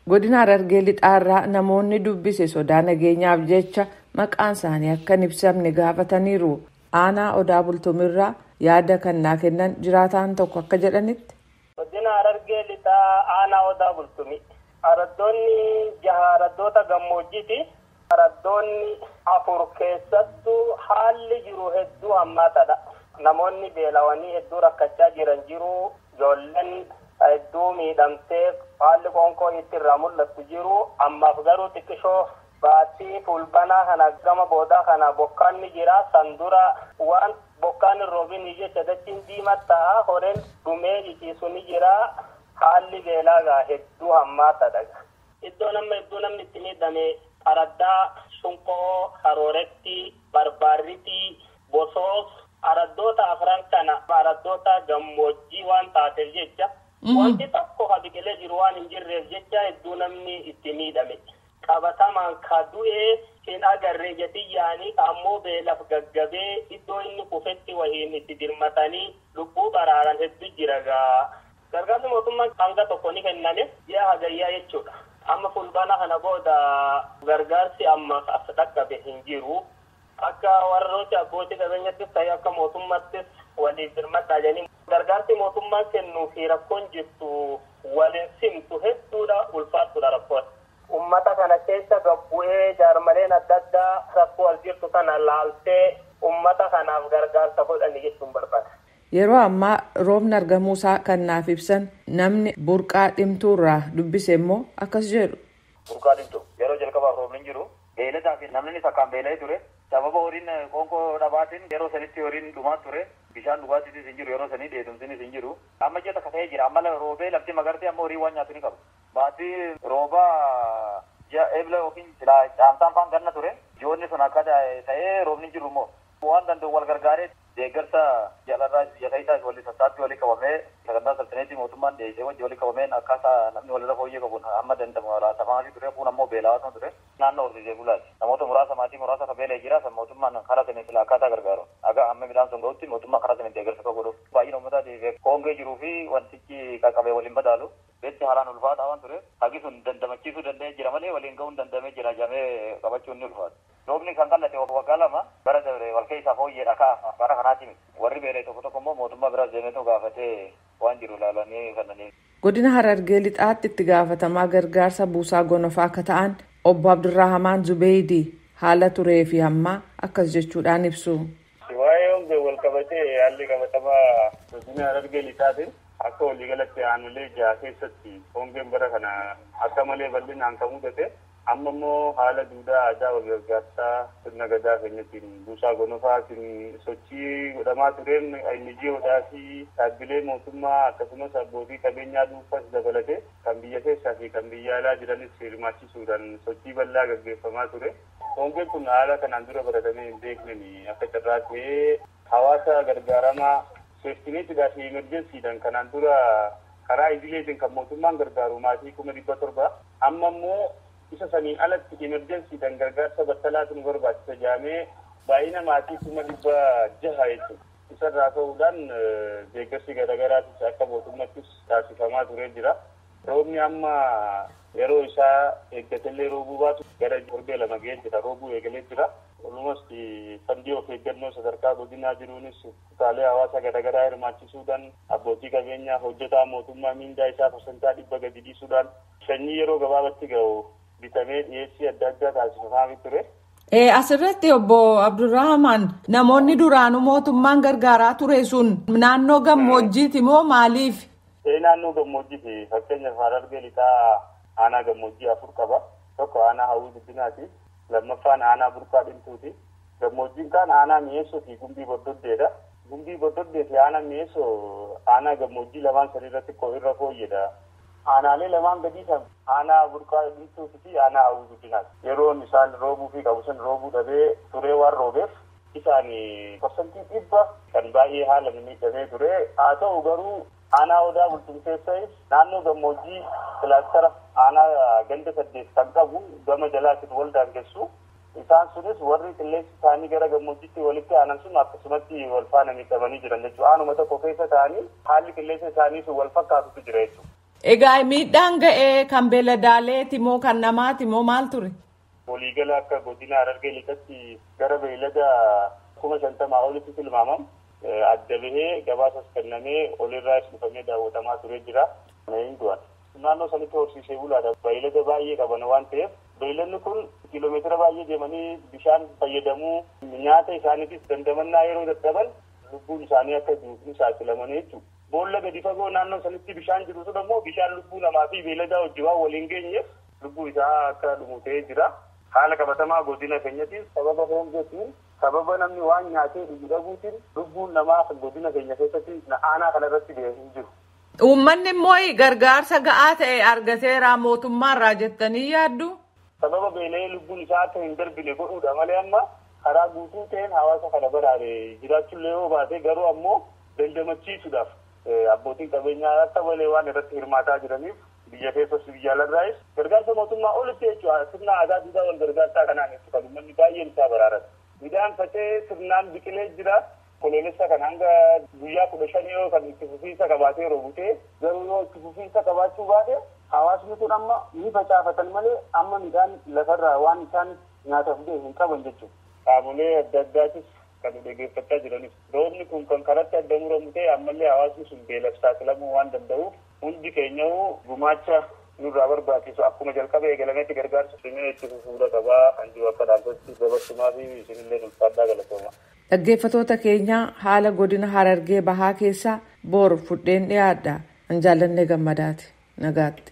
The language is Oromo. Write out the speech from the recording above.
Godina Harargee lixaarraa namoonni dubbise sodaa nageenyaaf jecha maqaan isaanii akka hin ibsamne gaafataniiru. Aanaa Odaa Bultumirraa yaada kannaa kennan jiraataan tokko akka jedhanitti. Godina Harargee lixaa aanaa Odaa Bultumi. Araddoonni 6 araddoota gammoojjiiti. Araddoonni 4 keessattuu haalli jiru hedduu hammaataadha. Namoonni beelawanii hedduu rakkachaa jiran jiru. Ijoolleen hedduu miidhamtee haalli qoonqoo itti irraa mul'atu jiru. Ammaaf garuu xiqqishoo baatii fulbanaa kana gama boodaa kana bokkaan ni jira. Sandura waan bokkaan hin roobin jecha dachiin diimataa horeen dhumee ciciisu ni jira. Haalli beelaa hedduu hammaataadha. Iddoo namni itti miidhame Araddaa, Shunqoo, Harooretti, Barbaarritii, Bosoos, araddoota 4 kana araddoota gammoojjii waan taateef jecha wanti tokko biqilee jiru waan hin jirreef jecha hedduu namni itti miidhame. Qabatamaan ka du'ee hin agarree jatiyyaanii ammoo beelaaf gaggabee iddoo inni kufetti wahiin itti dirmatanii lubbuu baraaran hedduu jira. Gargaarsi mootummaan hanga tokko ni kenname ji'a hagayyaa jechuudha. Amma fulbaana kana booda gargaarsi amma as dhaqqabe hin jiru. Akka warroota abbootii qabeenyattis ta'e akka mootummaattis waliif dirmataa jedhanii gargaarsi mootummaan kennuu fi rakkoon jirtu waliin simtu hedduudha ulfaatudha rakkoon. Uummata kana keessa gabbu'ee jaarmaleen adda addaa rakkoo as jirtu kana laaltee uummata kanaaf gargaarsa godhanii jechuun barbaada. Yeroo ammaa roobni argamuusaa kan naaf ibsan namni burqaa dhimtuurraa dubbise immoo akkas jedhu. Burqaa dhimtuu yeroo jalqabaaf roobni hin jiru beeladaa fi namni sakkaan beela'ee ture. Sababa horiin qoonqoo dhabaatiin yeroo sanitti horiin dhumaa ture. Bishaan dhugaatiinis hin jiru yeroo sanii dheedumsinis hin jiru. Amma ji'a takka ta'ee jira. Amma roobee lafti magartee amma horii waan nyaatu ni qabu. Baatii roobaa ji'a eebla yookiin caamsaan faan ganna ture. Ji'oonni sun akka ta'ee roobni jiru immoo waan danda'u wal gargaaree deeggarsa jalarraa biyya keessaa walii sassaatti walii qabamee sagantaa saltaneetii mootummaan dhiyeessee wajji walii qabameen akkaataa namni walirra fooyyee qabuun amma danda'amu laatamaa ture kun ammoo beelawaa ture naannoo horsiisee bulaati. Namoota muraasa maatii muraasa kabeelee jira san mootummaan karaa saniin sila akkaataa gargaaru. Aga amma midhaan sun ga'utti mootummaan karaa saniin deeggarsa tokko godhuuf baay'ina uummataatiif hongee jiruu fi wantichi qaqqabee waliin madaalu beetti haalaan ulfaataa waan ture hagi sun dandamachiisuu danda'ee jira malee waliin ga'uun dandamee jira jamee qabachuun ni ulfaata. Roobni kan qallate waggaa 2 bara dabre wal keessaa fooyyee dhakaa bara kanaati warri beelee tokko immoo mootummaa biraa deemeetu gaafatee waan jiru ilaalanii kanneen. Godina Harargee lixaatti itti gaafatamaa gargaarsa buusaa gonofaa akka ta'an obbo Abdurrahamaan Zubeydii haala turee fi ammaa akkas jechuudhaan ibsu. Waa'ee hongee wal qabatee haalli qabatamaa godina Harargee lixaatiin akka waliigalatti aanolee 6 keessatti hongeen bara kana akka malee bal'inaan kan mudate. Amma immoo haala duudhaa aadaa wal gargaarsaa sirna gadaa keenyatiin buusaa gonofaatiin sochii godhamaa tureen NGO'dhaa fi dhaabbilee mootummaa akkasumas abbootii qabeenyaa dhuunfaas dabalatee kan biyya keessaa fi kan biyya alaa jiranis hirmaachisuudhaan sochii bal'aa gaggeeffamaa ture. Hongeen kun haala kanaan dura baratamee hin beekneen akka carraa ta'ee hawaasa gargaaramaa seeftineetidhaa fi emerjensiidhaan kanaan dura karaa idileetiin kan mootummaan gargaaru maatii 700 amma immoo isa saniin alatti emerjensiidhaan gargaarsa battalaatu nu barbaachisa jedhamee baay'ina maatii 600 jechuudha. Isarraa ka'uudhaan deeggarsi garaagaraatis akka mootummaattis taasifamaa turee jira. Roobni amma yeroo isaa eeggatellee roobuu baatu gara torbee 2 ga'ee jira. Roobuu eegalee jira. Walumas fandii of eeggannoo sadarkaa godinaa jiruunis kutaalee hawaasa garaagaraa hirmaachisuudhaan abbootii qabeenyaa hojjetaa mootummaa miindaa isaa parsantaa 100 gadi dhiisuudhaan sanyii yeroo gabaabaatti ga'u bitamee dhiyeessii adda addaa taasifamaa ture. Asirratti obbo Abdurrahamaan namoonni duraanuu mootummaan gargaaraa ture sun naannoo gammoojjiiti moo maaliif? Naannoo gammoojjiiti. Fakkeenyaaf Harargee lixaa aanaa gammoojjii 4 qaba. Tokko aanaa hawwii guddinaati. Lammaffaan aanaa burqaa dhimtuuti. Gammoojjiin kaan aanaa mi'eessoo fi gumbii boddoddeedha. Gumbii boddoddee fi aanaa mi'eessoo aanaa gammoojjii lamaan sadiirratti irra fooyyedha. Aanaalee lamaan gadii kan aanaa burqaa dhimtuuti fi aanaa hawwii guddinaati. Yeroon isaan roobuu fi qabu san roobuu dhabee turee waan roobeef isaan parsantii 100 kan baay'ee haala miidhamee ture. Haa ta'u garuu aanaa Odaa Bultumteessais naannoo gammoojjii kilaastara aanaa ganda 8 kan qabu gama jalaatiin wal daangessu. Isaan sunis warri qilleensi isaanii gara gammoojjiitti walitti aanan sun akkasumatti wal faana miidhamanii jiran jechuudha. Aanuma tokko keessa ta'anii haalli qilleensa isaanii sun wal fakkaatutu jira jechuudha. Egaa miidhaan ga'ee kan beeladaaleeti moo kan namaati moo maal ture? Waliigala akka godina Harargee lixatti gara beelada 50,000 olitti tilmaamam. Adda bahee gabaasas kennamee olirraa dhufamee daawwatamaa ture jira. Naannoo sanitti horsiisee bulaadha. Beelada baay'ee qaban waan ta'eef beeladni kun kiiloomeetira baay'ee deemanii bishaan fayyadamuu nyaata isaaniitis dandamannaa yeroo dadhaban lubbuun isaanii akka duufni saaxilamanii jechuudha. Boolla gadi fagoo naannoo sanitti bishaan jiru sun ammoo bishaan lubbuu namaa fi beeladaa wajjin waan waliin geenyeef lubbuu isaa akka dhumutee jira. Haala qabatamaa godina keenyatti sababa hongeetiin sababa namni waan nyaatee dhugu dhabuutiin lubbuun namaa godina keenya keessatti aanaa kanarratti deemaa jiru. Uummanni immoo gargaarsa ga'aa ta'e argateera mootummaarraa jettanii yaaddu? Sababa beela'ee lubbuun isaa akka hin darbine godhuudha malee amma karaa guutuu ta'een hawaasa kana baraare jiraachuullee yoo baate garuu ammoo dandamachiisuudhaaf abbootiin qabeenyaa akka malee waan irratti hirmaataa jiraniif biyya keessas biyya alarraayis gargaarsa mootummaa olitti jechuudha. Sirna aadaa duudhaa wal gargaarsaa kanaan ibsu kan uummanni baay'een isaa baraaran. Midhaan facee sirnaan biqilee jira. Koloolessa kan hanga guyyaa 15 yoo kan itti fufiinsa qabaatee roobutee garuu yoo itti fufiinsa qabaachuu baate hawaasni kun amma ni facaafatan malee amma midhaan lafarraa waan isaan nyaataaf ga'e hin qaban jechuudha. Qaamolee adda addaatis kan dhaggeeffachaa jiranis roobni kun kan karatti adda muramu ta'e ammallee hawaasni sun beelaaf saaxilamuu waan danda'uuf hundi keenya gumaacha nurraa barbaachisu akkuma jalqaba eegalameetti gargaarsa isinii itti fufuudha qabaa kan jiru akka dhaabbatti dabarsumaa fi isinillee ulfaadhaa galatooma. Dhaggeeffatoota keenya haala godina Harargee bahaa keessaa boru fudheen dhiyaadha. An jaalannee gammadaati. Nagaatti.